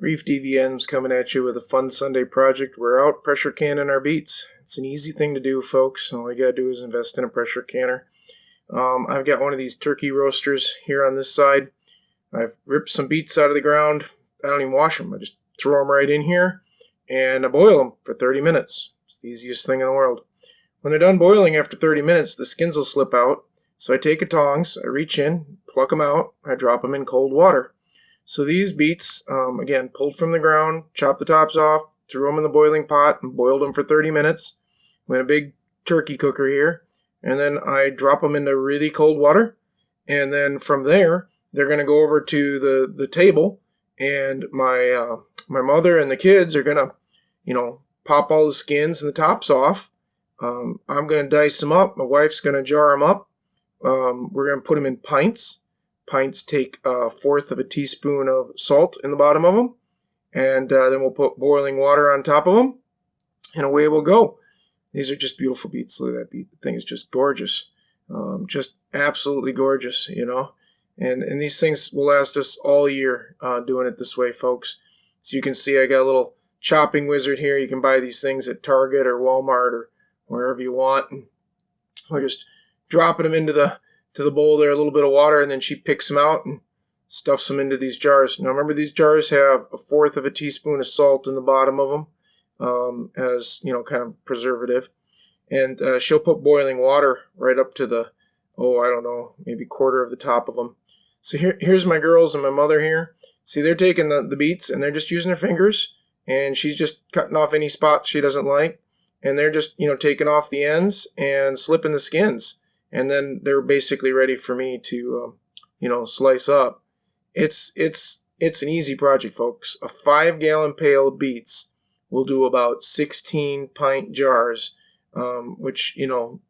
Reef DVM's coming at you with a fun Sunday project. We're out pressure canning our beets. It's an easy thing to do, folks. All you gotta do is invest in a pressure canner. I've got one of these turkey roasters here on this side. I've ripped some beets out of the ground. I don't even wash them. I just throw them right in here and I boil them for 30 minutes. It's the easiest thing in the world. When they're done boiling after 30 minutes, the skins will slip out. So I take a tongs, I reach in, pluck them out, I drop them in cold water. So these beets, again, pulled from the ground, chopped the tops off, threw them in the boiling pot, and boiled them for 30 minutes. We had a big turkey cooker here, and then I drop them into really cold water, and then from there, they're going to go over to the table, and my mother and the kids are going to, pop all the skins and the tops off. I'm going to dice them up. My wife's going to jar them up. We're going to put them in pints. Pints take 1/4 of a teaspoon of salt in the bottom of them, and then we'll put boiling water on top of them, and away we'll go. These are just beautiful beets. Look at that beet. The thing is just gorgeous. Just absolutely gorgeous, And these things will last us all year doing it this way, folks. So you can see I got a little chopping wizard here. You can buy these things at Target or Walmart or wherever you want. And we're just dropping them into the bowl there, a little bit of water, and then she picks them out and stuffs them into these jars. Now remember, these jars have 1/4 of a teaspoon of salt in the bottom of them as, kind of preservative. And she'll put boiling water right up to the, I don't know, maybe 1/4 of the top of them. So here's my girls and my mother here. See, they're taking the beets and they're just using their fingers, and she's just cutting off any spots she doesn't like. And they're just, taking off the ends and slipping the skins. And then they're basically ready for me to, slice up. It's an easy project, folks. A 5-gallon pail of beets will do about 16 pint jars, which,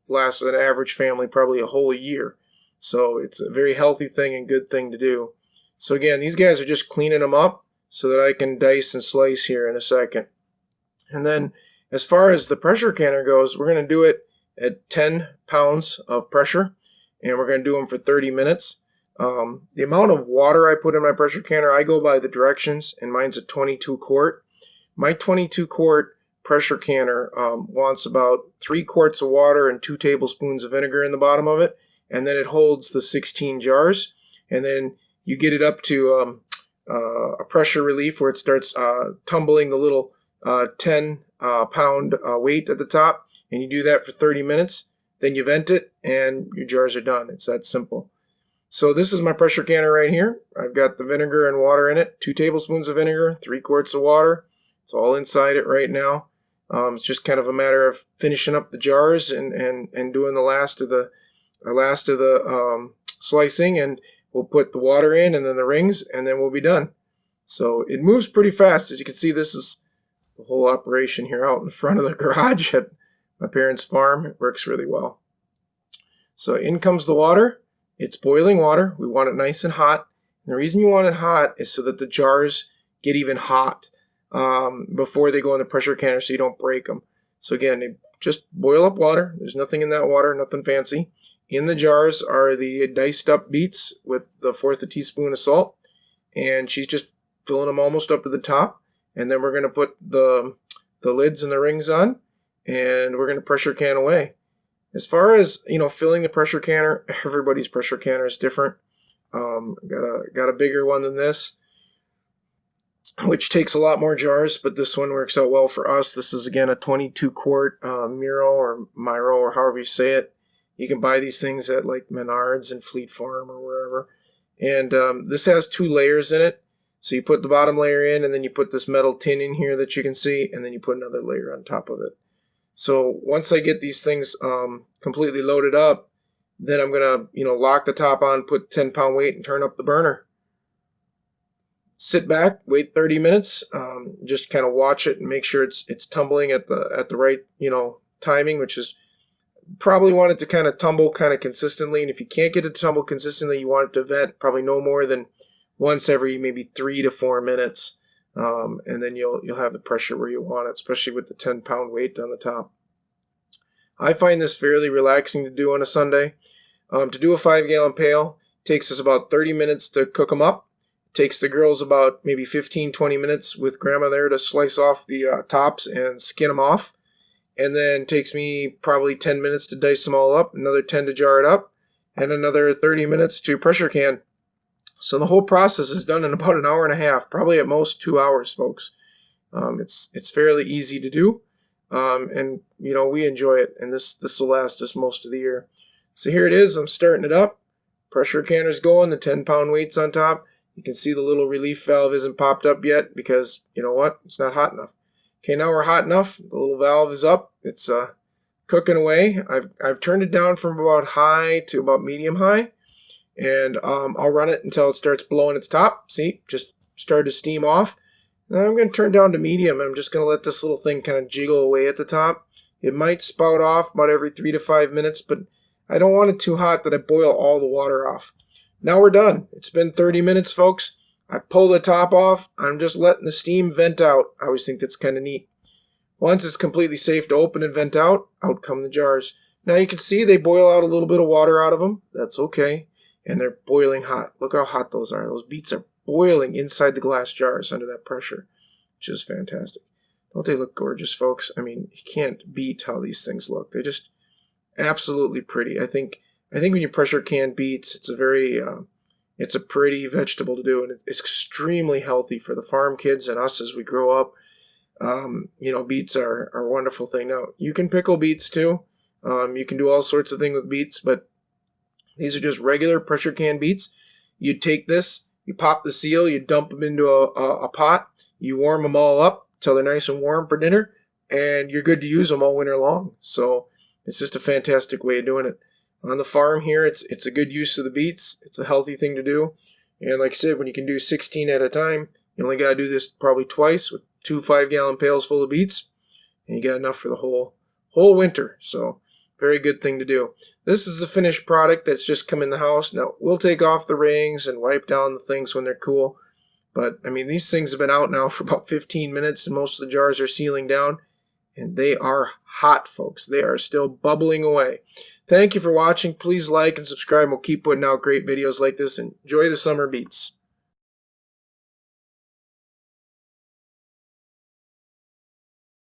lasts an average family probably a whole year. So it's a very healthy thing and good thing to do. So again, these guys are just cleaning them up so that I can dice and slice here in a second. And then as far as the pressure canner goes, we're going to do it at 10 pounds of pressure, and we're going to do them for 30 minutes. The amount of water I put in my pressure canner, I go by the directions, and mine's a 22 quart. My 22 quart pressure canner wants about 3 quarts of water and 2 tablespoons of vinegar in the bottom of it, and then it holds the 16 jars, and then you get it up to a pressure relief where it starts tumbling the little 10 pound weight at the top. And you do that for 30 minutes, then you vent it, and your jars are done. It's that simple. So this is my pressure canner right here. I've got the vinegar and water in it, 2 tablespoons of vinegar, 3 quarts of water. It's all inside it right now. It's just kind of a matter of finishing up the jars and doing the last of the slicing, and we'll put the water in and then the rings, and then we'll be done. So it moves pretty fast. As you can see, this is the whole operation here out in front of the garage at my parents' farm. It works really well. So in comes the water. It's boiling water. We want it nice and hot. And the reason you want it hot is so that the jars get even hot before they go in the pressure canner so you don't break them. So again, just boil up water. There's nothing in that water, nothing fancy. In the jars are the diced up beets with the 1/4 teaspoon of salt. And she's just filling them almost up to the top. And then we're going to put the lids and the rings on, and we're going to pressure can away. As far as, filling the pressure canner, everybody's pressure canner is different. Got a bigger one than this, which takes a lot more jars, but this one works out well for us. This is, again, a 22 quart Miro or Miro or however you say it. You can buy these things at like Menards and Fleet Farm or wherever. And this has 2 layers in it. So you put the bottom layer in, and then you put this metal tin in here that you can see, and then you put another layer on top of it. So once I get these things completely loaded up, then I'm going to, lock the top on, put 10-pound weight, and turn up the burner. Sit back, wait 30 minutes, just kind of watch it and make sure it's tumbling at the right, timing, which is probably want it to kind of tumble kind of consistently. And if you can't get it to tumble consistently, you want it to vent probably no more than once every maybe 3 to 4 minutes, and then you'll have the pressure where you want it, especially with the 10-pound weight on the top. I find this fairly relaxing to do on a Sunday. To do a 5-gallon pail takes us about 30 minutes to cook them up. Takes the girls about maybe 15-20 minutes with grandma there to slice off the tops and skin them off. And then takes me probably 10 minutes to dice them all up, another 10 to jar it up, and another 30 minutes to pressure can. So the whole process is done in about an hour and a half, probably at most 2 hours, folks. It's fairly easy to do, and we enjoy it, and this will last us most of the year. So here it is. I'm starting it up. Pressure canner's going. The 10-pound weight's on top. You can see the little relief valve isn't popped up yet because you know what? It's not hot enough. Okay, now we're hot enough. The little valve is up. It's cooking away. I've turned it down from about high to about medium high, and I'll run it until it starts blowing its top. See, just started to steam off. Now I'm going to turn down to medium, and I'm just going to let this little thing kind of jiggle away at the top. It might spout off about every 3 to 5 minutes, but I don't want it too hot that I boil all the water off. Now we're done. It's been 30 minutes, folks. I pull the top off. I'm just letting the steam vent out. I always think that's kind of neat. Once it's completely safe to open and vent out come the jars. Now you can see they boil out a little bit of water out of them. That's okay. And they're boiling hot. Look how hot those are. Those beets are boiling inside the glass jars under that pressure, which is fantastic. Don't they look gorgeous, folks? I mean, you can't beat how these things look. They're just absolutely pretty. I think when you pressure can beets, it's a pretty vegetable to do, and it's extremely healthy for the farm kids and us as we grow up. Beets are a wonderful thing. Now, you can pickle beets too. You can do all sorts of things with beets, but these are just regular pressure can beets. You take this, you pop the seal, you dump them into a pot, you warm them all up till they're nice and warm for dinner, and you're good to use them all winter long. So it's just a fantastic way of doing it. On the farm here, it's a good use of the beets. It's a healthy thing to do. And like I said, when you can do 16 at a time, you only got to do this probably twice with 2 5-gallon pails full of beets, and you got enough for the whole winter. So very good thing to do. This is the finished product that's just come in the house. Now, we'll take off the rings and wipe down the things when they're cool. But, I mean, these things have been out now for about 15 minutes, and most of the jars are sealing down. And they are hot, folks. They are still bubbling away. Thank you for watching. Please like and subscribe. We'll keep putting out great videos like this. Enjoy the summer beets.